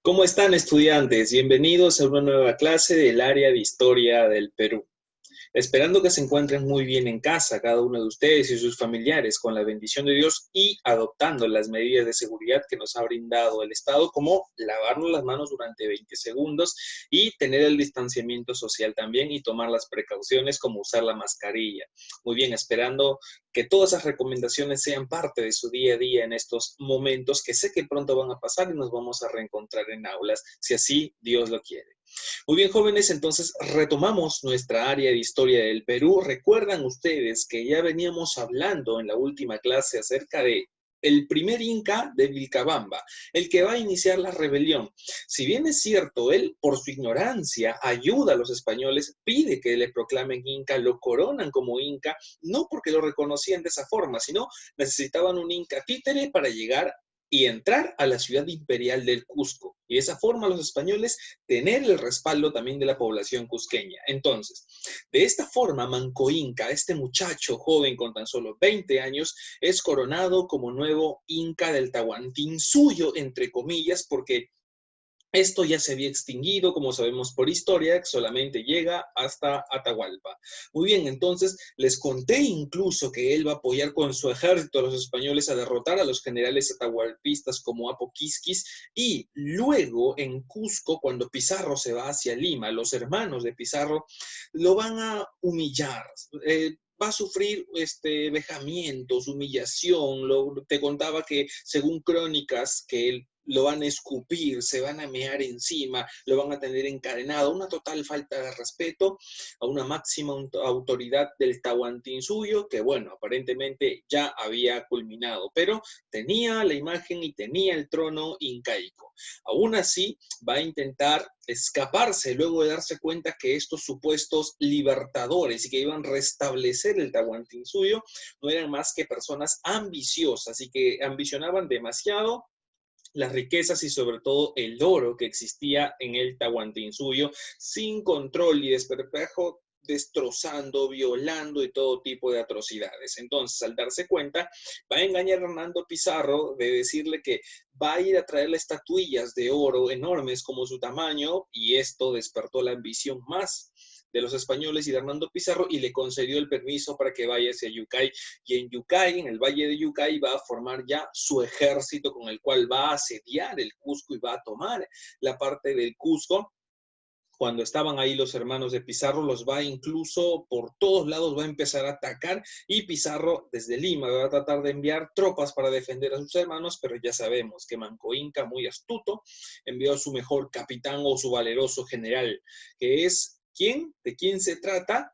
¿Cómo están, estudiantes? Bienvenidos a una nueva clase del área de Historia del Perú. Esperando que se encuentren muy bien en casa, cada uno de ustedes y sus familiares, con la bendición de Dios y adoptando las medidas de seguridad que nos ha brindado el Estado, como lavarnos las manos durante 20 segundos y tener el distanciamiento social también y tomar las precauciones como usar la mascarilla. Muy bien, esperando que todas esas recomendaciones sean parte de su día a día en estos momentos que sé que pronto van a pasar y nos vamos a reencontrar en aulas, si así Dios lo quiere. Muy bien, jóvenes, entonces retomamos nuestra área de historia del Perú. Recuerdan ustedes que ya veníamos hablando en la última clase acerca de el primer inca de Vilcabamba, el que va a iniciar la rebelión. Si bien es cierto, él por su ignorancia ayuda a los españoles, pide que le proclamen inca, lo coronan como inca, no porque lo reconocían de esa forma, sino necesitaban un inca títere para llegar y entrar a la ciudad imperial del Cusco. Y de esa forma los españoles tener el respaldo también de la población cusqueña. Entonces, de esta forma, Manco Inca, este muchacho joven con tan solo 20 años, es coronado como nuevo Inca del Tahuantinsuyo, entre comillas, porque esto ya se había extinguido, como sabemos por historia, que solamente llega hasta Atahualpa. Muy bien, entonces les conté incluso que él va a apoyar con su ejército a los españoles a derrotar a los generales atahualpistas como Apo Quisquis, y luego en Cusco, cuando Pizarro se va hacia Lima, los hermanos de Pizarro lo van a humillar. Va a sufrir vejamientos, humillación. Te contaba que según crónicas que él lo van a escupir, se van a mear encima, lo van a tener encadenado, una total falta de respeto a una máxima autoridad del Tahuantinsuyo, que bueno, aparentemente ya había culminado, pero tenía la imagen y tenía el trono incaico. Aún así, va a intentar escaparse luego de darse cuenta que estos supuestos libertadores y que iban a restablecer el Tahuantinsuyo no eran más que personas ambiciosas y que ambicionaban demasiado las riquezas y sobre todo el oro que existía en el Tahuantinsuyo, sin control y desperpejo, destrozando, violando y todo tipo de atrocidades. Entonces, al darse cuenta, va a engañar a Hernando Pizarro de decirle que va a ir a traerle estatuillas de oro enormes como su tamaño, y esto despertó la ambición más de los españoles y de Hernando Pizarro, y le concedió el permiso para que vaya hacia Yucay. Y en Yucay, en el valle de Yucay, va a formar ya su ejército con el cual va a asediar el Cusco y va a tomar la parte del Cusco. Cuando estaban ahí los hermanos de Pizarro, los va incluso por todos lados, va a empezar a atacar, y Pizarro desde Lima va a tratar de enviar tropas para defender a sus hermanos, pero ya sabemos que Manco Inca, muy astuto, envió a su mejor capitán o su valeroso general, que es ¿quién? ¿De quién se trata?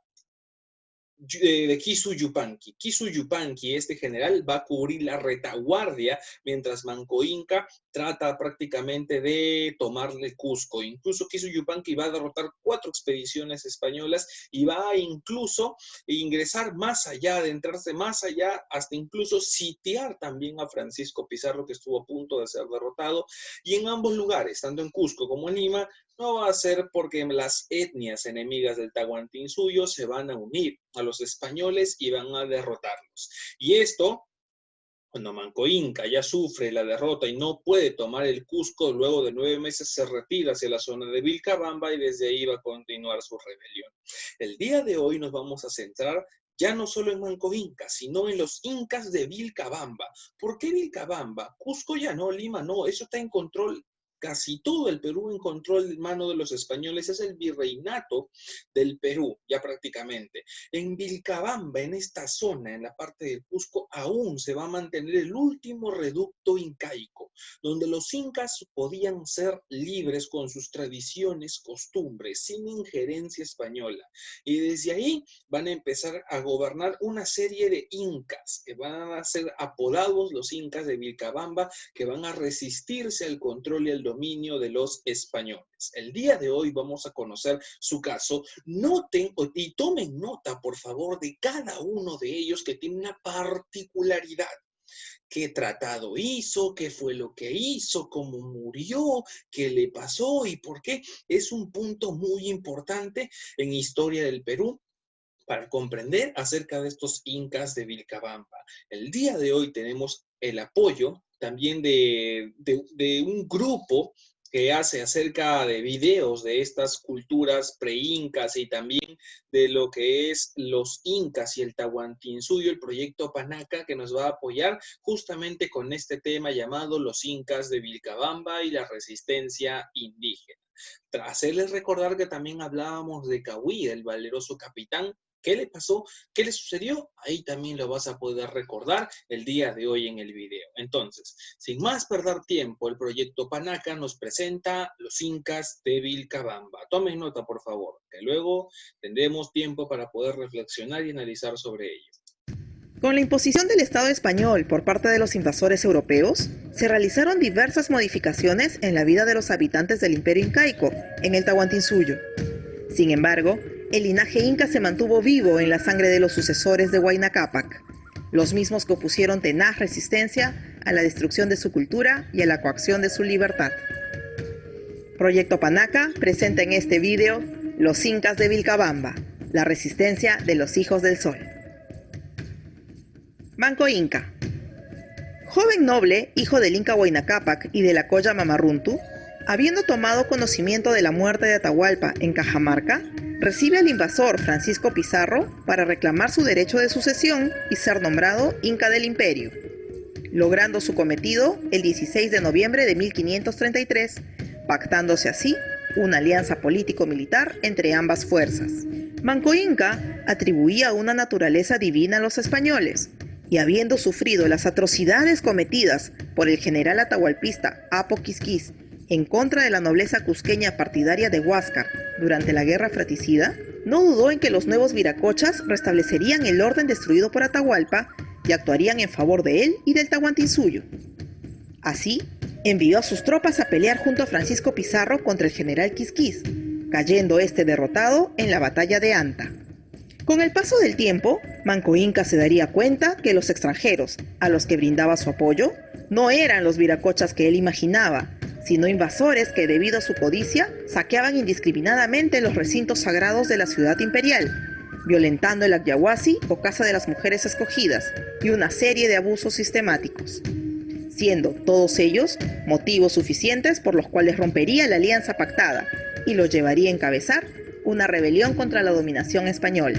De Kisu Yupanqui. Kisu Yupanqui, este general, va a cubrir la retaguardia mientras Manco Inca trata prácticamente de tomarle Cusco. Incluso Kisu Yupanqui va a derrotar 4 expediciones españolas y va a incluso ingresar más allá, adentrarse más allá, hasta incluso sitiar también a Francisco Pizarro, que estuvo a punto de ser derrotado. Y en ambos lugares, tanto en Cusco como en Lima, no va a ser porque las etnias enemigas del Tahuantinsuyo se van a unir a los españoles y van a derrotarlos. Y esto, cuando Manco Inca ya sufre la derrota y no puede tomar el Cusco, luego de 9 meses se retira hacia la zona de Vilcabamba y desde ahí va a continuar su rebelión. El día de hoy nos vamos a centrar ya no solo en Manco Inca, sino en los incas de Vilcabamba. ¿Por qué Vilcabamba? Cusco ya no, Lima no, eso está en control. Casi todo el Perú en control en mano de los españoles, es el virreinato del Perú, ya prácticamente. En Vilcabamba, en esta zona, en la parte del Cusco, aún se va a mantener el último reducto incaico, donde los incas podían ser libres con sus tradiciones, costumbres, sin injerencia española. Y desde ahí van a empezar a gobernar una serie de incas, que van a ser apodados los incas de Vilcabamba, que van a resistirse al control y al dominio de los españoles. El día de hoy vamos a conocer su caso. Noten y tomen nota, por favor, de cada uno de ellos, que tiene una particularidad. ¿Qué tratado hizo? ¿Qué fue lo que hizo? ¿Cómo murió? ¿Qué le pasó? ¿Y por qué? Es un punto muy importante en historia del Perú para comprender acerca de estos incas de Vilcabamba. El día de hoy tenemos el apoyo también de un grupo que hace acerca de videos de estas culturas pre-incas y también de lo que es los incas y el Tahuantinsuyo, el proyecto Panaca, que nos va a apoyar justamente con este tema llamado Los Incas de Vilcabamba y la resistencia indígena. Tras hacerles recordar que también hablábamos de Cahuí, el valeroso capitán. ¿Qué le pasó? ¿Qué le sucedió? Ahí también lo vas a poder recordar el día de hoy en el video. Entonces, sin más perder tiempo, el proyecto Panaca nos presenta los incas de Vilcabamba. Tomen nota, por favor, que luego tendremos tiempo para poder reflexionar y analizar sobre ello. Con la imposición del Estado español por parte de los invasores europeos, se realizaron diversas modificaciones en la vida de los habitantes del Imperio Incaico, en el Tahuantinsuyo. Sin embargo, el linaje inca se mantuvo vivo en la sangre de los sucesores de Huayna Cápac, los mismos que opusieron tenaz resistencia a la destrucción de su cultura y a la coacción de su libertad. Proyecto Panaca presenta en este video Los Incas de Vilcabamba, la resistencia de los hijos del sol. Manco Inca. Joven noble, hijo del Inca Huayna Cápac y de la Colla Mamarruntu, habiendo tomado conocimiento de la muerte de Atahualpa en Cajamarca, recibe al invasor Francisco Pizarro para reclamar su derecho de sucesión y ser nombrado Inca del Imperio, logrando su cometido el 16 de noviembre de 1533, pactándose así una alianza político-militar entre ambas fuerzas. Manco Inca atribuía una naturaleza divina a los españoles, y habiendo sufrido las atrocidades cometidas por el general atahualpista Apo Quisquis en contra de la nobleza cusqueña partidaria de Huáscar durante la guerra fratricida, no dudó en que los nuevos viracochas restablecerían el orden destruido por Atahualpa y actuarían en favor de él y del Tahuantinsuyo. Así, envió a sus tropas a pelear junto a Francisco Pizarro contra el general Quisquis, cayendo este derrotado en la batalla de Anta. Con el paso del tiempo, Manco Inca se daría cuenta que los extranjeros, a los que brindaba su apoyo, no eran los viracochas que él imaginaba, sino invasores que, debido a su codicia, saqueaban indiscriminadamente los recintos sagrados de la ciudad imperial, violentando el Acyahuasi o Casa de las Mujeres Escogidas, y una serie de abusos sistemáticos, siendo todos ellos motivos suficientes por los cuales rompería la alianza pactada y los llevaría a encabezar una rebelión contra la dominación española.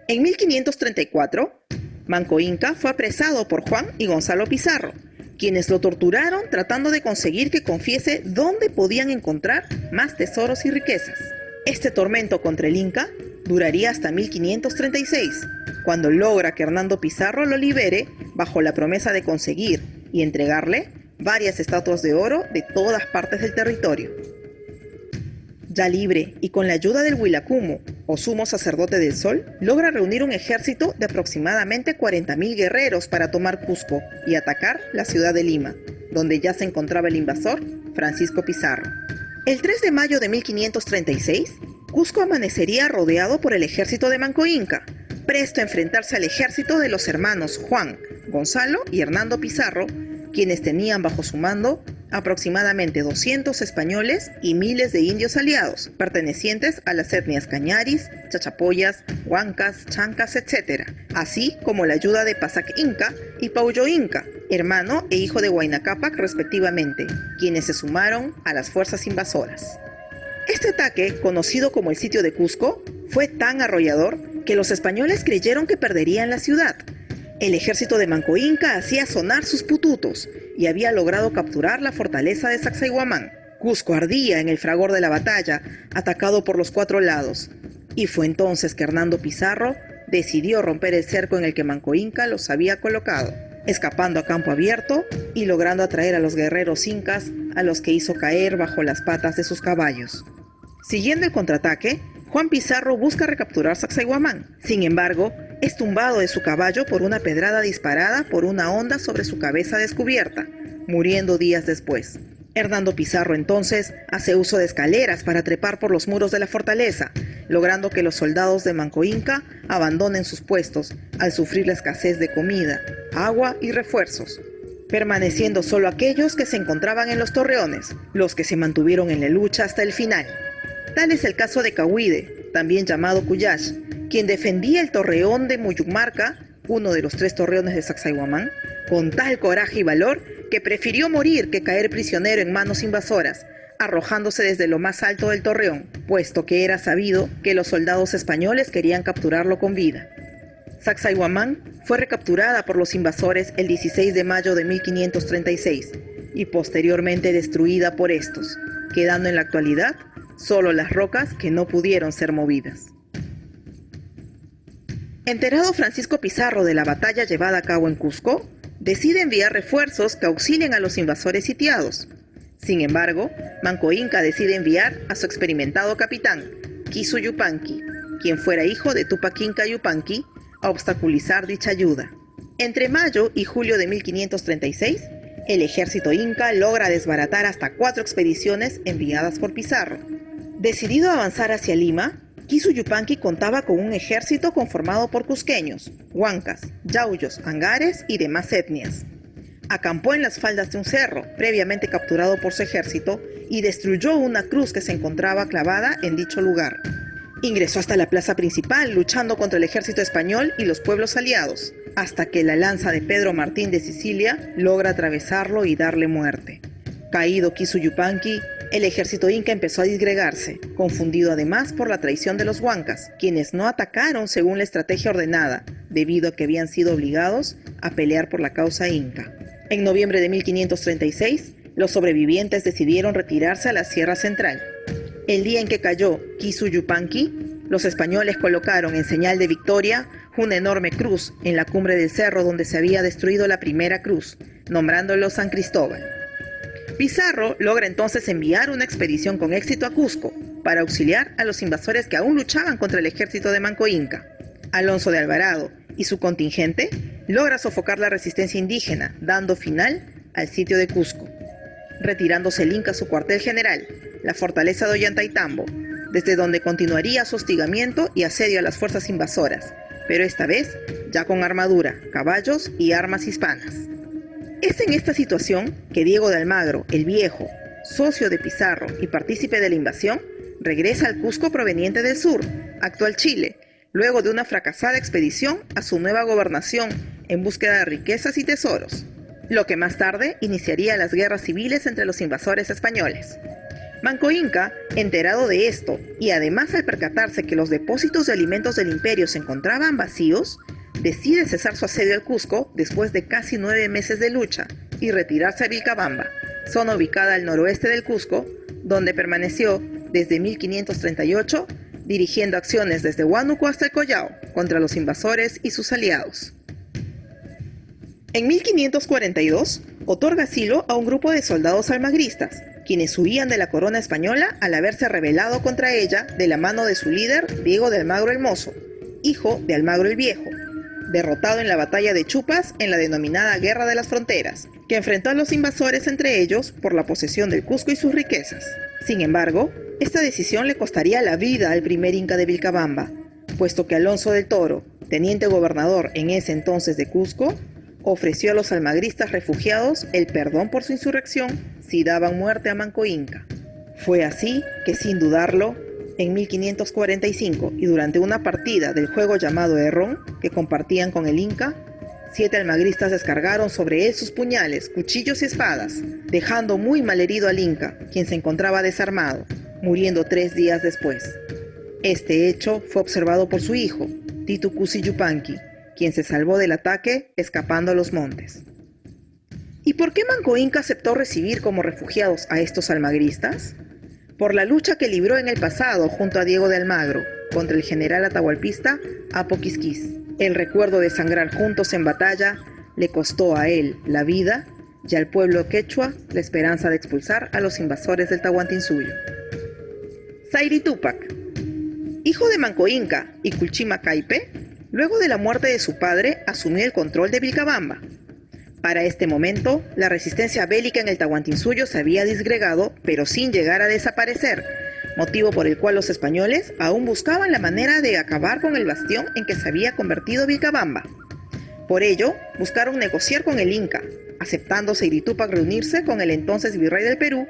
En 1534, Manco Inca fue apresado por Juan y Gonzalo Pizarro, quienes lo torturaron tratando de conseguir que confiese dónde podían encontrar más tesoros y riquezas. Este tormento contra el Inca duraría hasta 1536, cuando logra que Hernando Pizarro lo libere bajo la promesa de conseguir y entregarle varias estatuas de oro de todas partes del territorio. Ya libre y con la ayuda del Huilacumo, o sumo sacerdote del sol, logra reunir un ejército de aproximadamente 40.000 guerreros para tomar Cusco y atacar la ciudad de Lima, donde ya se encontraba el invasor Francisco Pizarro. El 3 de mayo de 1536, Cusco amanecería rodeado por el ejército de Manco Inca, presto a enfrentarse al ejército de los hermanos Juan, Gonzalo y Hernando Pizarro, quienes tenían bajo su mando aproximadamente 200 españoles y miles de indios aliados, pertenecientes a las etnias Cañaris, Chachapoyas, Huancas, Chancas, etc., así como la ayuda de Pasac Inca y Pauyo Inca, hermano e hijo de Huayna Cápac respectivamente, quienes se sumaron a las fuerzas invasoras. Este ataque, conocido como el sitio de Cusco, fue tan arrollador que los españoles creyeron que perderían la ciudad. El ejército de Manco Inca hacía sonar sus pututos y había logrado capturar la fortaleza de Sacsayhuamán. Cusco ardía en el fragor de la batalla, atacado por los cuatro lados, y fue entonces que Hernando Pizarro decidió romper el cerco en el que Manco Inca los había colocado, escapando a campo abierto y logrando atraer a los guerreros incas, a los que hizo caer bajo las patas de sus caballos. Siguiendo el contraataque, Juan Pizarro busca recapturar Sacsayhuamán. Sin embargo, es tumbado de su caballo por una pedrada disparada por una honda sobre su cabeza descubierta, muriendo días después. Hernando Pizarro entonces hace uso de escaleras para trepar por los muros de la fortaleza, logrando que los soldados de Manco Inca abandonen sus puestos al sufrir la escasez de comida, agua y refuerzos, permaneciendo solo aquellos que se encontraban en los torreones, los que se mantuvieron en la lucha hasta el final. Tal es el caso de Cahuide, también llamado Cuyash, quien defendía el torreón de Muyumarca, uno de los 3 torreones de Sacsayhuamán, con tal coraje y valor que prefirió morir que caer prisionero en manos invasoras, arrojándose desde lo más alto del torreón, puesto que era sabido que los soldados españoles querían capturarlo con vida. Sacsayhuamán fue recapturada por los invasores el 16 de mayo de 1536 y posteriormente destruida por estos, quedando en la actualidad solo las rocas que no pudieron ser movidas. Enterado Francisco Pizarro de la batalla llevada a cabo en Cusco, decide enviar refuerzos que auxilien a los invasores sitiados. Sin embargo, Manco Inca decide enviar a su experimentado capitán, Kisu Yupanqui, quien fuera hijo de Tupac Inca Yupanqui, a obstaculizar dicha ayuda. Entre mayo y julio de 1536, el ejército inca logra desbaratar hasta 4 expediciones enviadas por Pizarro. Decidido a avanzar hacia Lima, Kisu Yupanqui contaba con un ejército conformado por cusqueños, huancas, yauyos, angares y demás etnias. Acampó en las faldas de un cerro, previamente capturado por su ejército, y destruyó una cruz que se encontraba clavada en dicho lugar. Ingresó hasta la plaza principal, luchando contra el ejército español y los pueblos aliados, hasta que la lanza de Pedro Martín de Sicilia logra atravesarlo y darle muerte. Caído Kisu Yupanqui, el ejército inca empezó a disgregarse, confundido además por la traición de los huancas, quienes no atacaron según la estrategia ordenada, debido a que habían sido obligados a pelear por la causa inca. En noviembre de 1536, los sobrevivientes decidieron retirarse a la Sierra Central. El día en que cayó Kisu Yupanqui, los españoles colocaron en señal de victoria una enorme cruz en la cumbre del cerro donde se había destruido la primera cruz, nombrándolo San Cristóbal. Pizarro logra entonces enviar una expedición con éxito a Cusco para auxiliar a los invasores que aún luchaban contra el ejército de Manco Inca. Alonso de Alvarado y su contingente logra sofocar la resistencia indígena, dando final al sitio de Cusco, retirándose el Inca a su cuartel general, la fortaleza de Ollantaytambo, desde donde continuaría su hostigamiento y asedio a las fuerzas invasoras, pero esta vez ya con armadura, caballos y armas hispanas. Es en esta situación que Diego de Almagro, el Viejo, socio de Pizarro y partícipe de la invasión, regresa al Cusco proveniente del sur, actual Chile, luego de una fracasada expedición a su nueva gobernación en búsqueda de riquezas y tesoros, lo que más tarde iniciaría las guerras civiles entre los invasores españoles. Manco Inca, enterado de esto y además al percatarse que los depósitos de alimentos del imperio se encontraban vacíos, decide cesar su asedio al Cusco después de casi 9 meses de lucha y retirarse a Vilcabamba, zona ubicada al noroeste del Cusco, donde permaneció desde 1538, dirigiendo acciones desde Huánuco hasta el Collao contra los invasores y sus aliados. En 1542, otorga asilo a un grupo de soldados almagristas, quienes huían de la corona española al haberse rebelado contra ella de la mano de su líder, Diego de Almagro el Mozo, hijo de Almagro el Viejo, derrotado en la batalla de Chupas en la denominada Guerra de las Fronteras, que enfrentó a los invasores entre ellos por la posesión del Cusco y sus riquezas. Sin embargo, esta decisión le costaría la vida al primer Inca de Vilcabamba, puesto que Alonso del Toro, teniente gobernador en ese entonces de Cusco, ofreció a los almagristas refugiados el perdón por su insurrección si daban muerte a Manco Inca. Fue así que, sin dudarlo, en 1545 y durante una partida del juego llamado Herrón que compartían con el Inca, 7 almagristas descargaron sobre él sus puñales, cuchillos y espadas, dejando muy malherido al Inca, quien se encontraba desarmado, muriendo 3 días después. Este hecho fue observado por su hijo, Titu Cusi Yupanqui, quien se salvó del ataque escapando a los montes. ¿Y por qué Manco Inca aceptó recibir como refugiados a estos almagristas? Por la lucha que libró en el pasado junto a Diego de Almagro contra el general atahualpista Apo Quisquis. El recuerdo de sangrar juntos en batalla le costó a él la vida y al pueblo quechua la esperanza de expulsar a los invasores del Tahuantinsuyo. Sayri Tupac, hijo de Manco Inca y Culchima Caipe, luego de la muerte de su padre asumió el control de Vilcabamba. Para este momento, la resistencia bélica en el Tahuantinsuyo se había disgregado, pero sin llegar a desaparecer, motivo por el cual los españoles aún buscaban la manera de acabar con el bastión en que se había convertido Vilcabamba. Por ello, buscaron negociar con el Inca, aceptando Sayri Tupac reunirse con el entonces virrey del Perú,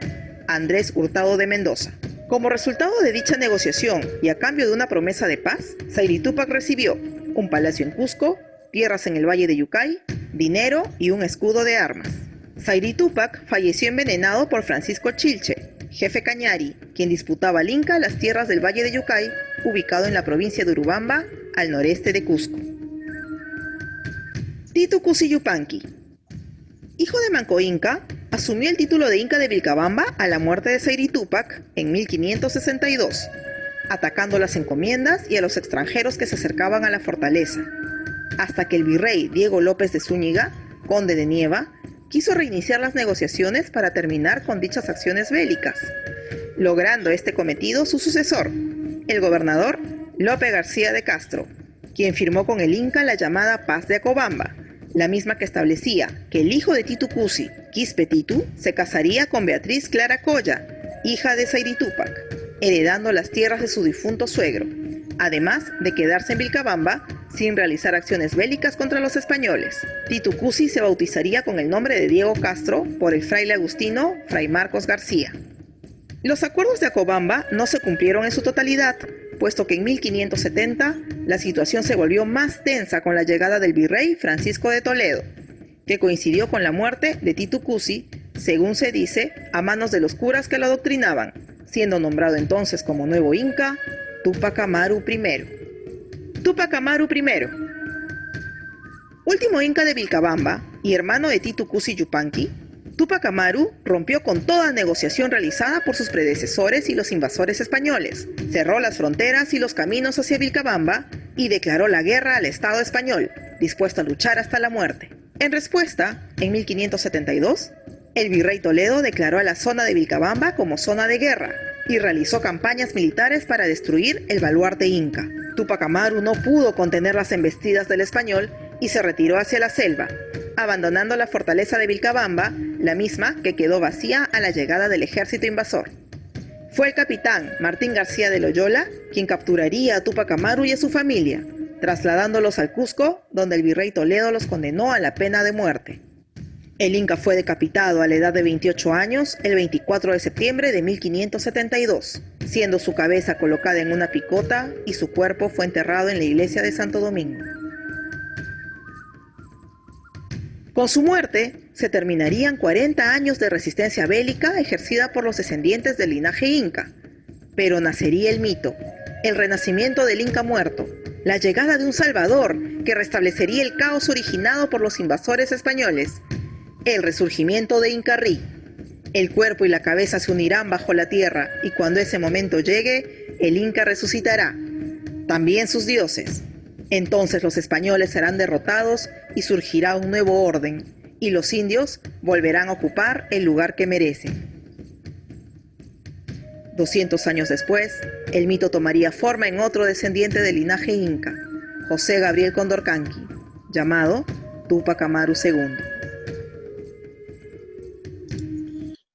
Andrés Hurtado de Mendoza. Como resultado de dicha negociación y a cambio de una promesa de paz, Sayri Tupac recibió un palacio en Cusco, tierras en el valle de Yucay, dinero y un escudo de armas. Sayri Tupac falleció envenenado por Francisco Chilche, jefe Cañari, quien disputaba al Inca las tierras del Valle de Yucay, ubicado en la provincia de Urubamba, al noreste de Cusco. Titu Cusi Yupanqui. Hijo de Manco Inca, asumió el título de Inca de Vilcabamba a la muerte de Sayri Túpac en 1562, atacando las encomiendas y a los extranjeros que se acercaban a la fortaleza, hasta que el virrey Diego López de Zúñiga, conde de Nieva, quiso reiniciar las negociaciones para terminar con dichas acciones bélicas, logrando este cometido su sucesor, el gobernador Lope García de Castro, quien firmó con el Inca la llamada Paz de Acobamba, la misma que establecía que el hijo de Titu Cusi, Quispe Titu, se casaría con Beatriz Clara Colla, hija de Sayri Túpac, heredando las tierras de su difunto suegro, además de quedarse en Vilcabamba sin realizar acciones bélicas contra los españoles. Titu Cusi se bautizaría con el nombre de Diego Castro por el fraile agustino Fray Marcos García. Los acuerdos de Acobamba no se cumplieron en su totalidad, puesto que en 1570 la situación se volvió más tensa con la llegada del virrey Francisco de Toledo, que coincidió con la muerte de Titu Cusi, según se dice, a manos de los curas que lo adoctrinaban, siendo nombrado entonces como nuevo Inca Túpac Amaru I. Túpac Amaru I, último Inca de Vilcabamba y hermano de Titu Cusi Yupanqui, Túpac Amaru rompió con toda negociación realizada por sus predecesores y los invasores españoles, cerró las fronteras y los caminos hacia Vilcabamba y declaró la guerra al Estado español, dispuesto a luchar hasta la muerte. En respuesta, en 1572, el virrey Toledo declaró a la zona de Vilcabamba como zona de guerra y realizó campañas militares para destruir el baluarte inca. Túpac Amaru no pudo contener las embestidas del español y se retiró hacia la selva, abandonando la fortaleza de Vilcabamba, la misma que quedó vacía a la llegada del ejército invasor. Fue el capitán Martín García de Loyola quien capturaría a Túpac Amaru y a su familia, trasladándolos al Cusco, donde el virrey Toledo los condenó a la pena de muerte. El Inca fue decapitado a la edad de 28 años el 24 de septiembre de 1572, siendo su cabeza colocada en una picota y su cuerpo fue enterrado en la iglesia de Santo Domingo. Con su muerte, se terminarían 40 años de resistencia bélica ejercida por los descendientes del linaje inca, pero nacería el mito, el renacimiento del Inca muerto, la llegada de un Salvador que restablecería el caos originado por los invasores españoles, el resurgimiento de Incarrí. El cuerpo y la cabeza se unirán bajo la tierra y cuando ese momento llegue, el Inca resucitará, también sus dioses. Entonces los españoles serán derrotados y surgirá un nuevo orden, y los indios volverán a ocupar el lugar que merecen. 200 años después, el mito tomaría forma en otro descendiente del linaje inca, José Gabriel Condorcanqui, llamado Túpac Amaru II.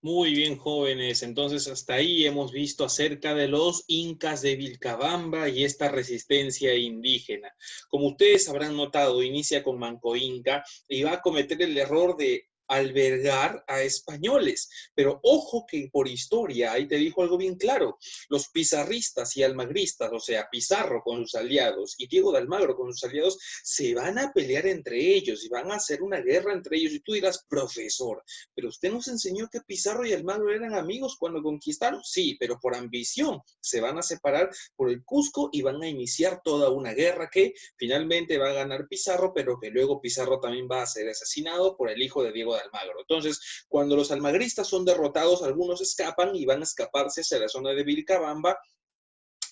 Muy bien, jóvenes. Entonces, hasta ahí hemos visto acerca de los incas de Vilcabamba y esta resistencia indígena. Como ustedes habrán notado, inicia con Manco Inca y va a cometer el error de albergar a españoles. Pero ojo que por historia, ahí te dijo algo bien claro, los pizarristas y almagristas, o sea, Pizarro con sus aliados y Diego de Almagro con sus aliados, se van a pelear entre ellos y van a hacer una guerra entre ellos. Y tú dirás, profesor, pero usted nos enseñó que Pizarro y Almagro eran amigos cuando conquistaron. Sí, pero por ambición se van a separar por el Cusco y van a iniciar toda una guerra que finalmente va a ganar Pizarro, pero que luego Pizarro también va a ser asesinado por el hijo de Diego de Almagro. Entonces, cuando los almagristas son derrotados, algunos escapan y van a escaparse hacia la zona de Vilcabamba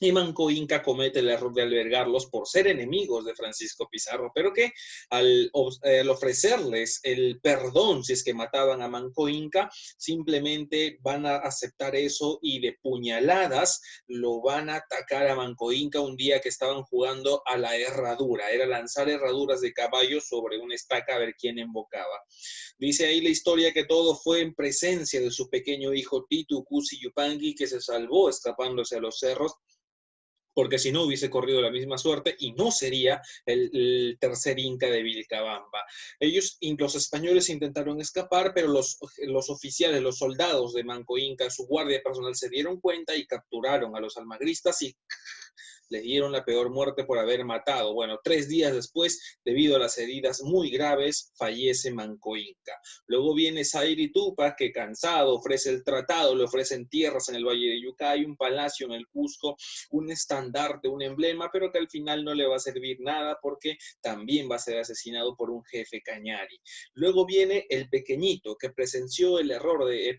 y Manco Inca comete el error de albergarlos por ser enemigos de Francisco Pizarro, pero que al ofrecerles el perdón si es que mataban a Manco Inca, simplemente van a aceptar eso y de puñaladas lo van a atacar a Manco Inca un día que estaban jugando a la herradura. Era lanzar herraduras de caballo sobre una estaca a ver quién embocaba. Dice ahí la historia que todo fue en presencia de su pequeño hijo Titu Cusi Yupanqui, que se salvó escapándose a los cerros, porque si no hubiese corrido la misma suerte y no sería el tercer Inca de Vilcabamba. Ellos, los españoles intentaron escapar, pero los oficiales, los soldados de Manco Inca, su guardia personal se dieron cuenta y capturaron a los almagristas y les dieron la peor muerte por haber matado. Bueno, 3 días después, debido a las heridas muy graves, fallece Manco Inca. Luego viene Sayri Tupac, que cansado ofrece el tratado, le ofrecen tierras en el Valle de Yucay, un palacio en el Cusco, un estandarte, un emblema, pero que al final no le va a servir nada porque también va a ser asesinado por un jefe Cañari. Luego viene el pequeñito que presenció el error de,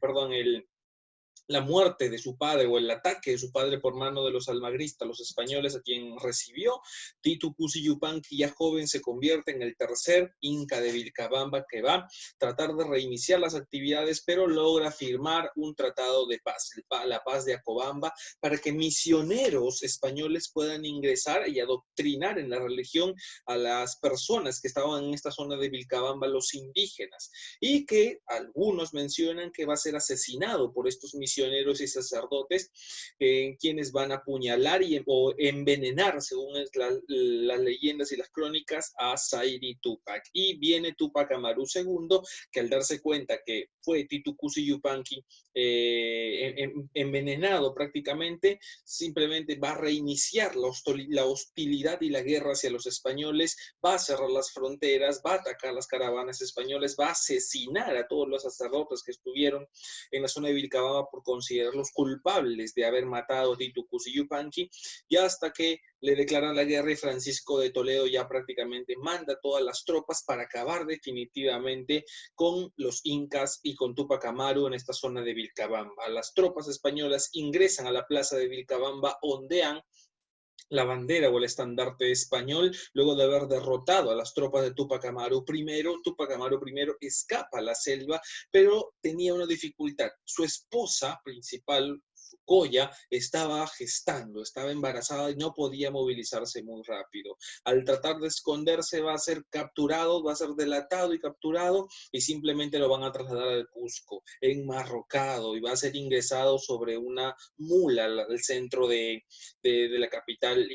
la muerte de su padre o el ataque de su padre por mano de los almagristas, los españoles a quien recibió. Titu Cusi Yupanqui, ya joven, se convierte en el tercer inca de Vilcabamba que va a tratar de reiniciar las actividades, pero logra firmar un tratado de paz, la paz de Acobamba, para que misioneros españoles puedan ingresar y adoctrinar en la religión a las personas que estaban en esta zona de Vilcabamba, los indígenas, y que algunos mencionan que va a ser asesinado por estos misioneros y sacerdotes, quienes van a apuñalar o envenenar, según las leyendas y las crónicas, a Sayri Tupac. Y viene Tupac Amaru II, que al darse cuenta que fue Titu Cusi Yupanqui envenenado prácticamente, simplemente va a reiniciar la hostilidad y la guerra hacia los españoles, va a cerrar las fronteras, va a atacar las caravanas españoles, va a asesinar a todos los sacerdotes que estuvieron en la zona de Vilcabamba por considerarlos culpables de haber matado a Titu Cusi Yupanqui, y hasta que le declaran la guerra y Francisco de Toledo ya prácticamente manda todas las tropas para acabar definitivamente con los incas y con Tupac Amaru en esta zona de Vilcabamba. Las tropas españolas ingresan a la plaza de Vilcabamba, ondean la bandera o el estandarte español, luego de haber derrotado a las tropas de Tupac Amaru I. Tupac Amaru I escapa a la selva, pero tenía una dificultad. Su esposa principal, Coya, estaba gestando, estaba embarazada y no podía movilizarse muy rápido. Al tratar de esconderse va a ser capturado, va a ser delatado y capturado, y simplemente lo van a trasladar al Cusco, enmarrocado, y va a ser ingresado sobre una mula al centro de la capital,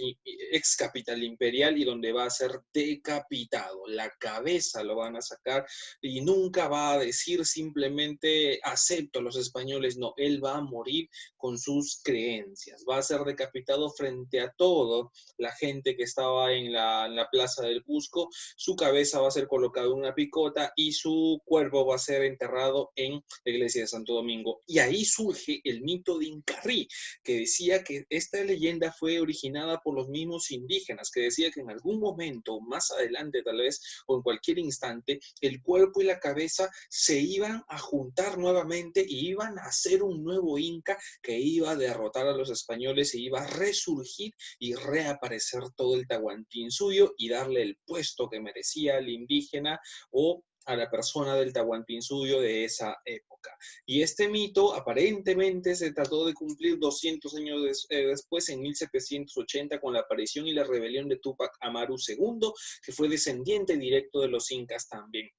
ex capital imperial, y donde va a ser decapitado. La cabeza lo van a sacar y nunca va a decir simplemente acepto a los españoles, no, él va a morir con sus creencias, va a ser decapitado frente a todo la gente que estaba en la plaza del Cusco. Su cabeza va a ser colocada en una picota y su cuerpo va a ser enterrado en la iglesia de Santo Domingo. Y ahí surge el mito de Incarrí, que decía que esta leyenda fue originada por los mismos indígenas, que decía que en algún momento, más adelante tal vez, o en cualquier instante, el cuerpo y la cabeza se iban a juntar nuevamente y iban a hacer un nuevo Inca que iba a derrotar a los españoles e iba a resurgir y reaparecer todo el Tahuantinsuyo y darle el puesto que merecía al indígena o a la persona del Tahuantinsuyo de esa época. Y este mito aparentemente se trató de cumplir 200 años después, en 1780, con la aparición y la rebelión de Tupac Amaru II, que fue descendiente directo de los incas también.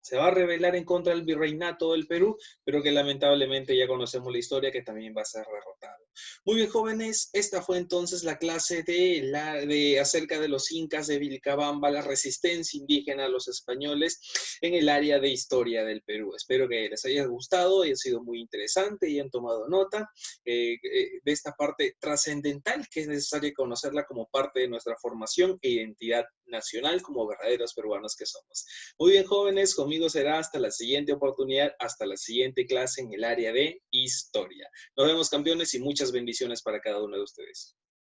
Se va a rebelar en contra del virreinato del Perú, pero que lamentablemente ya conocemos la historia, que también va a ser derrotado. Muy bien, jóvenes, esta fue entonces la clase acerca de los incas de Vilcabamba, la resistencia indígena a los españoles en el área de historia del Perú. Espero que les haya gustado, haya sido muy interesante y hayan tomado nota de esta parte trascendental que es necesaria conocerla como parte de nuestra formación e identidad nacional como verdaderos peruanos que somos. Muy bien, jóvenes, conmigo será hasta la siguiente oportunidad, hasta la siguiente clase en el área de historia. Nos vemos, campeones, y muchas bendiciones para cada uno de ustedes.